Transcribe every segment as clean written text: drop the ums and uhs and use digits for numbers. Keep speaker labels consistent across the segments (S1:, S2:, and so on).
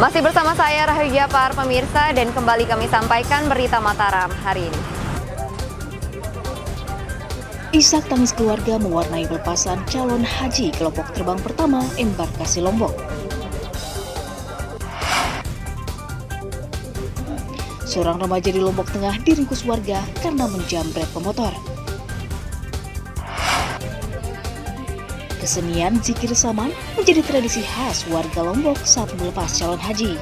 S1: Masih bersama saya Rahayu Japar, pemirsa, dan kembali kami sampaikan berita Mataram hari ini.
S2: Isak tangis keluarga mewarnai pelepasan calon haji kelompok terbang pertama embarkasi Lombok. Seorang remaja di Lombok Tengah diringkus warga karena menjamret pemotor. Kesenian zikir saman menjadi tradisi khas warga Lombok saat melepas calon haji.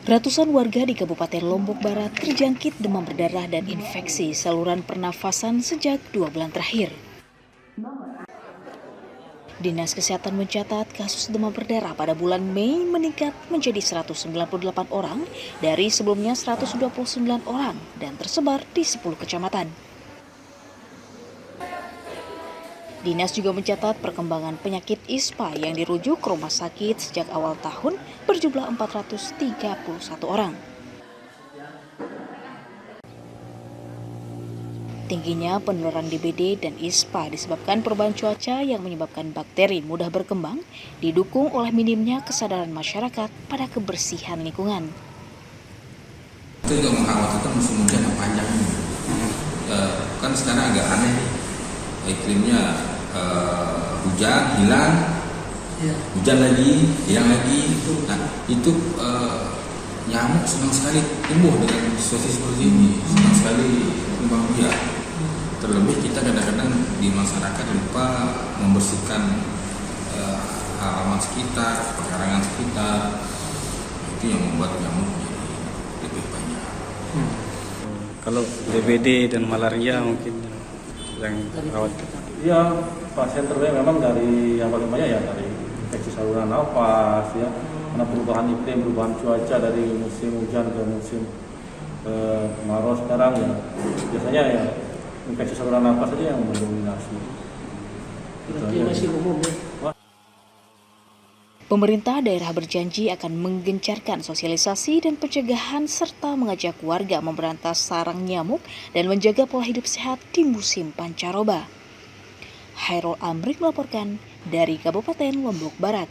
S2: Ratusan warga di Kabupaten Lombok Barat terjangkit demam berdarah dan infeksi saluran pernafasan sejak 2 bulan terakhir. Dinas Kesehatan mencatat kasus demam berdarah pada bulan Mei meningkat menjadi 198 orang dari sebelumnya 129 orang dan tersebar di 10 kecamatan. Dinas juga mencatat perkembangan penyakit ISPA yang dirujuk ke rumah sakit sejak awal tahun berjumlah 431 orang. Tingginya penularan DBD dan ISPA disebabkan perubahan cuaca yang menyebabkan bakteri mudah berkembang, didukung oleh minimnya kesadaran masyarakat pada kebersihan lingkungan.
S3: Itu juga mengkhawatirkan musim hujan yang panjang ini. Kan sekarang agak aneh, iklimnya hujan, hilang, hujan lagi, hilang lagi. Nah, itu nyamuk senang sekali tumbuh dengan situasi seperti ini, senang sekali kembang biak. Terlebih kita kadang-kadang di masyarakat lupa membersihkan halaman sekitar, pekarangan sekitar. Itu yang membuat nyamuk jadi lebih banyak.
S4: Kalau DBD dan malaria mungkin yang rawat.
S5: Iya, pasien terbanyak memang dari yang paling banyak ya dari infeksi saluran nafas ya, karena perubahan iklim, perubahan cuaca dari musim hujan ke musim kemarau sekarang ya, biasanya ya infeksi saluran nafas saja yang mendominasi. Berarti masih umum ya.
S2: Pemerintah daerah berjanji akan menggencarkan sosialisasi dan pencegahan serta mengajak warga memberantas sarang nyamuk dan menjaga pola hidup sehat di musim pancaroba. Hairul Amrik melaporkan dari Kabupaten Lombok Barat.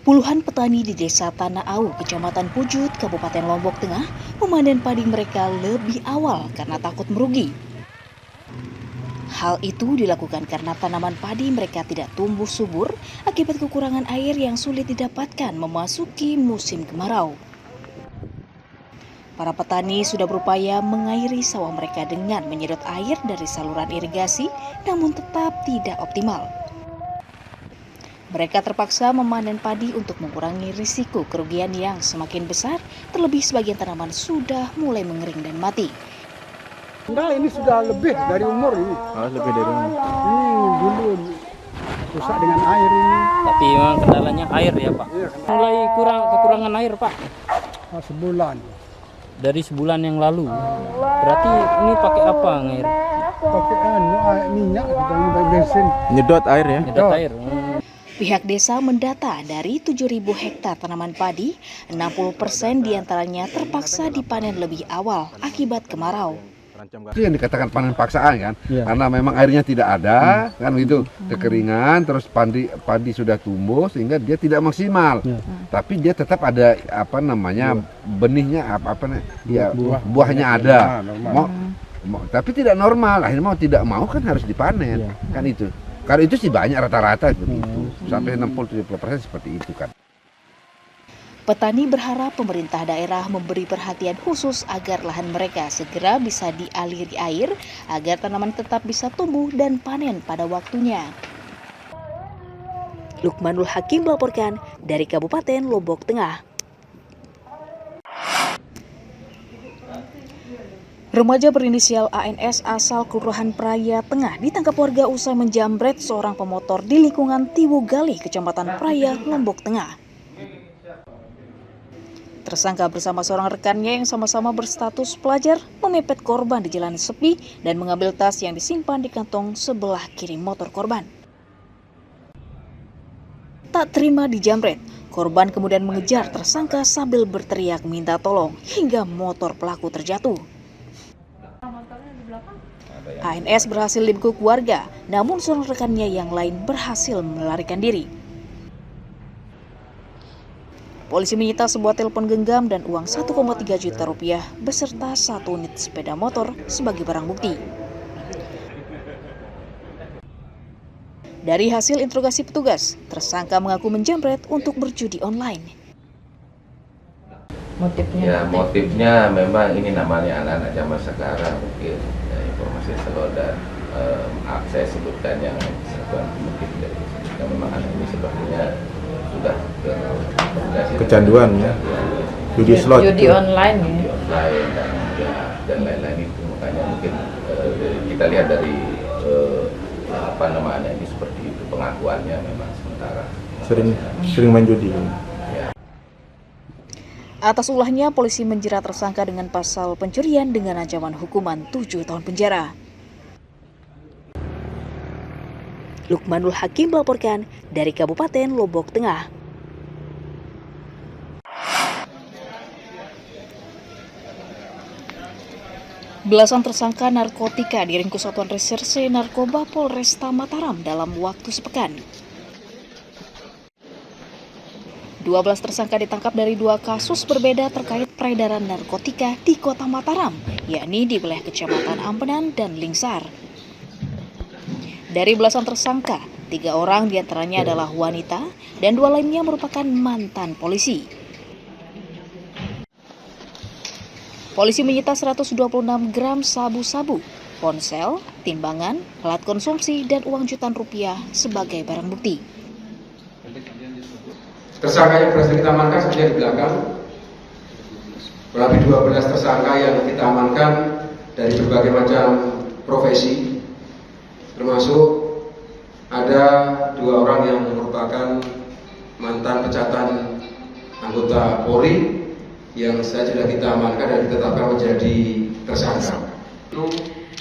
S2: Puluhan petani di Desa Tanah Au, Kecamatan Pujut, Kabupaten Lombok Tengah, memanen padi mereka lebih awal karena takut merugi. Hal itu dilakukan karena tanaman padi mereka tidak tumbuh subur akibat kekurangan air yang sulit didapatkan memasuki musim kemarau. Para petani sudah berupaya mengairi sawah mereka dengan menyedot air dari saluran irigasi, namun tetap tidak optimal. Mereka terpaksa memanen padi untuk mengurangi risiko kerugian yang semakin besar, terlebih sebagian tanaman sudah mulai mengering dan mati.
S6: Enggak, ini sudah lebih dari umur ini.
S4: Oh, lebih dari umur.
S6: Ini dulu rusak dengan air ini.
S7: Tapi memang kendalanya air ya Pak?
S6: Iya,
S7: Mulai kekurangan air Pak?
S6: Sebulan.
S7: Dari sebulan yang lalu. Berarti ini pakai apa air?
S6: Pakai minyak, bensin.
S4: Nyedot air ya?
S7: Nyedot air.
S2: Pihak desa mendata dari 7.000 hektar tanaman padi, 60% diantaranya terpaksa dipanen lebih awal akibat kemarau.
S8: Itu yang dikatakan panen paksaan kan, karena memang airnya tidak ada, kan gitu, kekeringan, terus padi sudah tumbuh sehingga dia tidak maksimal, tapi dia tetap ada benihnya buahnya ada, tapi tidak normal, akhirnya mau tidak mau kan harus dipanen, kan itu. Karena itu sih banyak rata-rata begitu, sampai 60-70% seperti itu kan.
S2: Petani berharap pemerintah daerah memberi perhatian khusus agar lahan mereka segera bisa dialiri air agar tanaman tetap bisa tumbuh dan panen pada waktunya. Lukmanul Hakim melaporkan dari Kabupaten Lombok Tengah. Remaja berinisial ANS asal Kelurahan Praya Tengah ditangkap warga usai menjamret seorang pemotor di lingkungan Tiwu Gali, Kecamatan Praya, Lombok Tengah. Tersangka bersama seorang rekannya yang sama-sama berstatus pelajar memepet korban di jalan sepi dan mengambil tas yang disimpan di kantong sebelah kiri motor korban. Tak terima dijamret, Korban kemudian mengejar tersangka sambil berteriak minta tolong hingga motor pelaku terjatuh. ANS berhasil dibekuk warga, namun seorang rekannya yang lain berhasil melarikan diri. Polisi menyita sebuah telepon genggam dan uang 1,3 juta rupiah beserta 1 unit sepeda motor sebagai barang bukti. Dari hasil interogasi petugas, tersangka mengaku menjamret untuk berjudi online.
S9: Motifnya memang ini namanya anak-anak zaman sekarang mungkin informasi slow dan saya sebutkan yang satuan motif dari memang anak ini sepertinya sudah
S4: Kecanduan ya. Judi slot.
S10: Judi online
S9: dan lain-lain itu, makanya mungkin kita lihat dari ini seperti itu, pengakuannya memang sementara
S4: Sering main judi.
S2: Atas ulahnya, polisi menjerat tersangka dengan pasal pencurian dengan ancaman hukuman 7 tahun penjara. Lukmanul Hakim melaporkan dari Kabupaten Lombok Tengah. Belasan tersangka narkotika diringkus Satuan Reserse Narkoba Polresta Mataram dalam waktu sepekan. 12 tersangka ditangkap dari 2 kasus berbeda terkait peredaran narkotika di Kota Mataram, yakni di wilayah Kecamatan Ampenan dan Lingsar. Dari belasan tersangka, 3 orang diantaranya adalah wanita dan 2 lainnya merupakan mantan polisi. Polisi menyita 126 gram sabu-sabu, ponsel, timbangan, alat konsumsi, dan uang jutaan rupiah sebagai barang bukti.
S11: Tersangka yang berhasil kita amankan seperti di belakang, lebih 12 tersangka yang kita amankan dari berbagai macam profesi, termasuk ada 2 orang yang merupakan mantan pecatan anggota Polri yang sudah kita amankan dan ditetapkan menjadi tersangka.
S12: Itu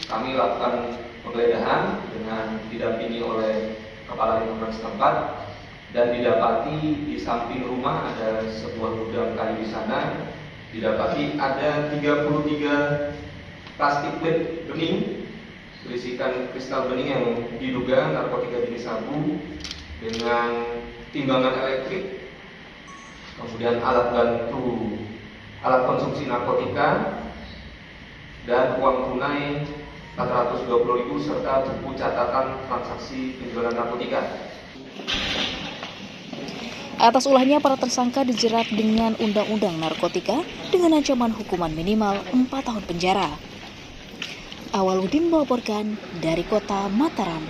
S12: kami lakukan penggeledahan dengan didampingi oleh Kepala Lingkungan setempat dan didapati di samping rumah ada sebuah gudang kayu di sana. Didapati ada 33 plastik plate bening berisikan kristal bening yang diduga narkotika jenis sabu dengan timbangan elektrik, kemudian alat konsumsi narkotika, dan uang tunai 420.000 serta buku catatan transaksi penjualan narkotika.
S2: Atas ulahnya, para tersangka dijerat dengan Undang-Undang Narkotika dengan ancaman hukuman minimal 4 tahun penjara. Awaludin melaporkan dari Kota Mataram.